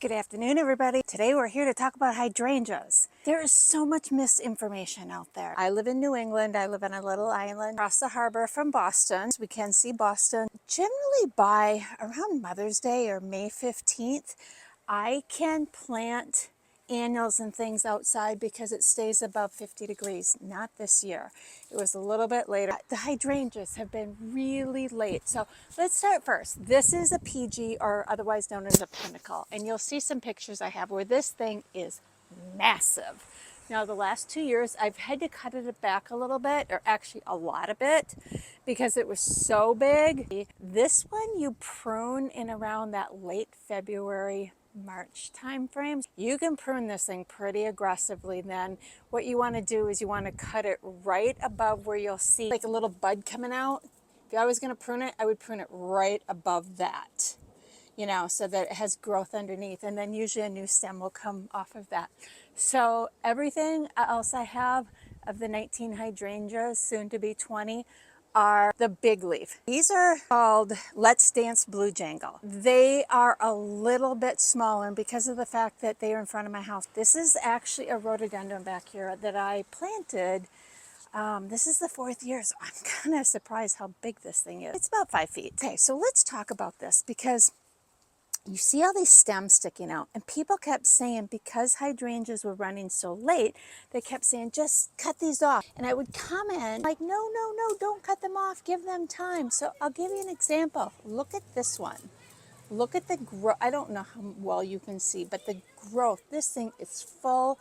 Good afternoon, everybody. Today we're here to talk about hydrangeas. There is so much misinformation out there. I live in New England. I live on a little island across the harbor from Boston. We can see Boston. Generally by around Mother's Day or May 15th, I can plant annuals and things outside because it stays above 50 degrees. Not this year. It was a little bit later. The hydrangeas have been really late. So let's start first. This is a PG, or otherwise known as a pinnacle. And you'll see some pictures I have where this thing is massive. Now the last 2 years I've had to cut it back a little bit, or actually a lot of it, because it was so big. This one you prune in around that late February, March time frame. You can prune this thing pretty aggressively. Then what you want to do is you want to cut it right above where you'll see like a little bud coming out. If I was going to prune it, I would prune it right above that, you know, so that it has growth underneath, and then usually a new stem will come off of that. So everything else I have of the 19 hydrangeas, soon to be 20, are the big leaf. These are called Let's Dance Blue Jangle. They are a little bit smaller, and because of the fact that they are in front of my house. This is actually a rhododendron back here that I planted. This is the 4th year, so I'm kind of surprised how big this thing is. It's about 5 feet. Okay, so let's talk about this, because you see all these stems sticking out, and people kept saying, because hydrangeas were running so late, they kept saying, just cut these off. And I would comment like, no, don't cut them off, give them time. So I'll give you an example. Look at this one. Look at the growth. I don't know how well you can see, but the growth, this thing is full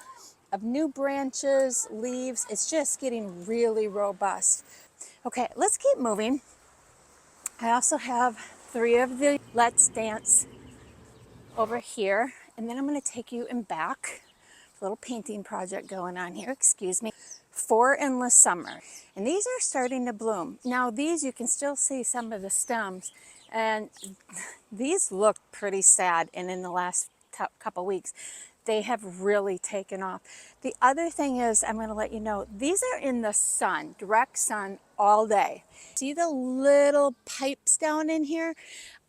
of new branches, leaves. It's just getting really robust. Okay, let's keep moving. I also have 3 of the Let's Dance over here, and then I'm going to take you in back. A little painting project going on here, excuse me. 4 Endless Summer, and these are starting to bloom. Now these, you can still see some of the stems, and these look pretty sad, and in the last couple weeks they have really taken off. The other thing is, I'm going to let you know, these are in the sun, direct sun, all day. See the little pipes down in here?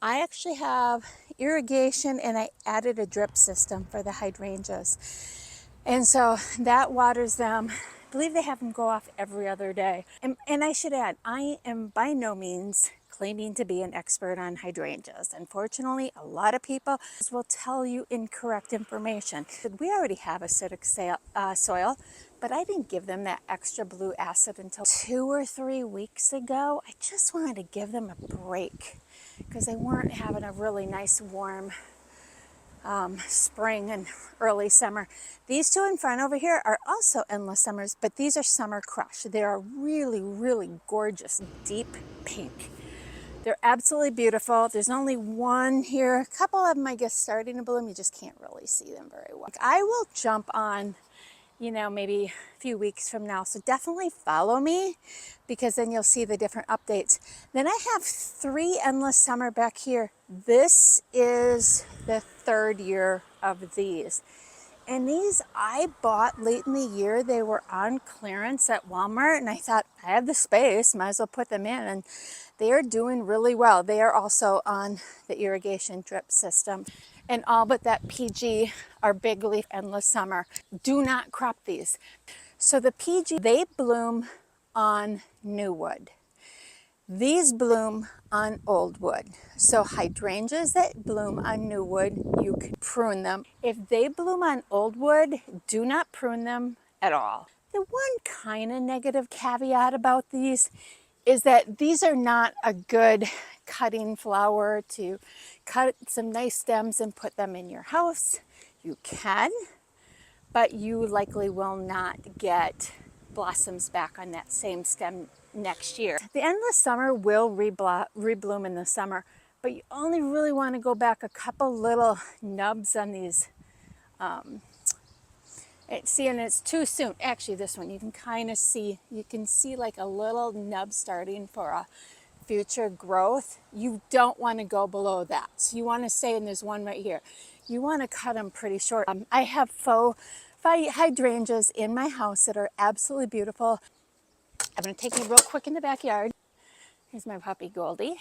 I actually have irrigation, and I added a drip system for the hydrangeas. And so that waters them. I believe they have them go off every other day. And I should add, I am by no means claiming to be an expert on hydrangeas. Unfortunately, a lot of people will tell you incorrect information. We already have acidic soil, but I didn't give them that extra blue acid until 2 or 3 weeks ago. I just wanted to give them a break because they weren't having a really nice warm spring and early summer. These 2 in front over here are also Endless Summers, but these are Summer Crush. They are really, really gorgeous, deep pink. They're absolutely beautiful. There's only one here. A couple of them, I guess, starting to bloom. You just can't really see them very well. I will jump on, you know, maybe a few weeks from now. So definitely follow me, because then you'll see the different updates. Then I have 3 Endless Summer back here. This is the 3rd year of these. And these I bought late in the year. They were on clearance at Walmart, and I thought, I have the space, might as well put them in. And they are doing really well. They are also on the irrigation drip system. And all but that PG are big leaf Endless Summer. Do not crop these. So the PG, they bloom on new wood. These bloom on old wood. So hydrangeas that bloom on new wood, you can prune them. If they bloom on old wood, do not prune them at all. The one kind of negative caveat about these is that these are not a good cutting flower to cut some nice stems and put them in your house. You can, but you likely will not get blossoms back on that same stem next year. The Endless Summer will rebloom in the summer, but you only really want to go back a couple little nubs on these. See, and it's too soon. Actually, this one, you can kind of see, you can see like a little nub starting for a future growth. You don't want to go below that. So you want to stay, and there's one right here. You want to cut them pretty short. I have faux hydrangeas in my house that are absolutely beautiful. I'm going to take you real quick in the backyard. Here's my puppy Goldie.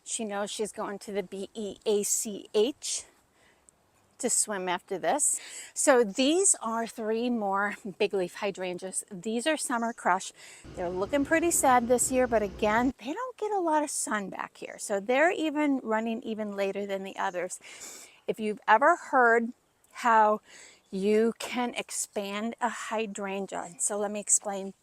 She knows she's going to the BEACH to swim after this. So these are 3 more big leaf hydrangeas. These are summer crush. They're looking pretty sad this year, but again, they don't get a lot of sun back here. So they're even running even later than the others. If you've ever heard how you can expand a hydrangea, so let me explain.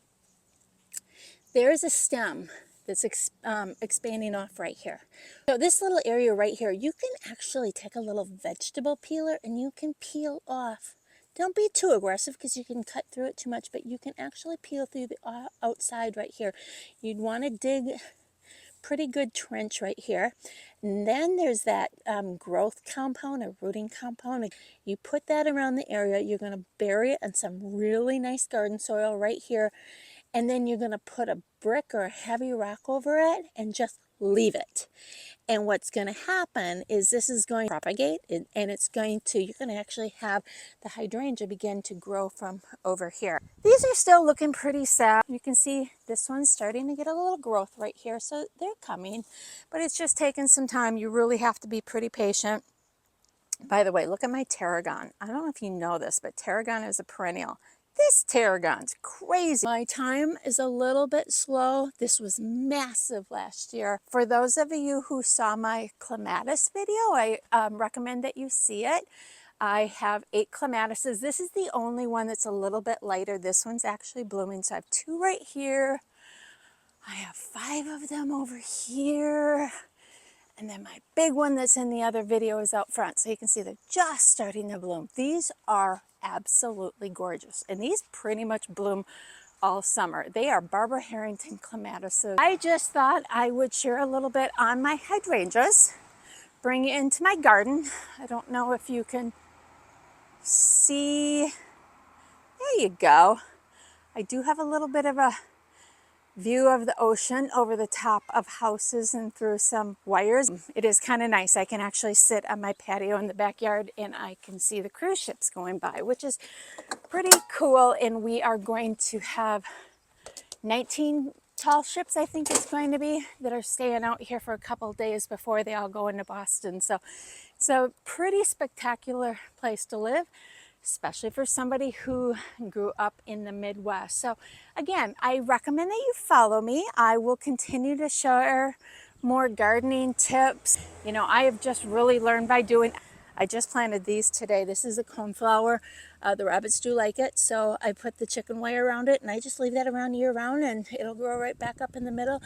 There's a stem that's expanding off right here. So this little area right here, you can actually take a little vegetable peeler and you can peel off. Don't be too aggressive because you can cut through it too much, but you can actually peel through the outside right here. You'd want to dig pretty good trench right here. And then there's that growth compound or rooting compound. You put that around the area. You're going to bury it in some really nice garden soil right here. And then you're going to put a brick or a heavy rock over it and just leave it. And what's going to happen is this is going to propagate, and you're going to actually have the hydrangea begin to grow from over here. These are still looking pretty sad. You can see this one's starting to get a little growth right here, so they're coming, but it's just taking some time. You really have to be pretty patient. By the way, look at my tarragon. I don't know if you know this, but tarragon is a perennial. This tarragon's crazy. My time is a little bit slow. This was massive last year. For those of you who saw my clematis video, I recommend that you see it. I have 8 clematises. This is the only one that's a little bit lighter. This one's actually blooming. So I have 2 right here. I have 5 of them over here. And then my big one that's in the other video is out front. So you can see they're just starting to bloom. These are absolutely gorgeous. And these pretty much bloom all summer. They are Barbara Harrington clematises. I just thought I would share a little bit on my hydrangeas, bring it into my garden. I don't know if you can see. There you go. I do have a little bit of a view of the ocean over the top of houses and through some wires. It is kind of nice. I can actually sit on my patio in the backyard and I can see the cruise ships going by, which is pretty cool. And we are going to have 19 tall ships, I think it's going to be, that are staying out here for a couple of days before they all go into Boston. So it's a pretty spectacular place to live, especially for somebody who grew up in the Midwest. So again, I recommend that you follow me. I will continue to share more gardening tips. You know, I have just really learned by doing. I just planted these today. This is a coneflower. The rabbits do like it, so I put the chicken wire around it, and I just leave that around year round, and it'll grow right back up in the middle.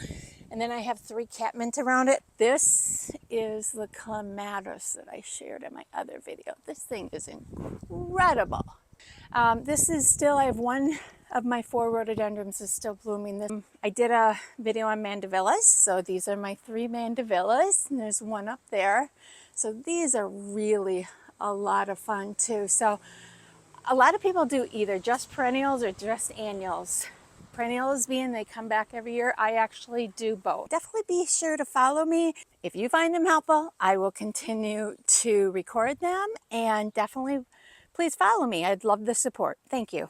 And then I have 3 catmint around it. This is the clematis that I shared in my other video. This thing is incredible. This is still, I have 1 of my 4 rhododendrons is still blooming. I did a video on mandevillas, so these are my 3 mandevillas, and there's 1 up there. So these are really a lot of fun too. So a lot of people do either just perennials or just annuals. Perennials being they come back every year. I actually do both. Definitely be sure to follow me. If you find them helpful, I will continue to record them, and definitely please follow me. I'd love the support. Thank you.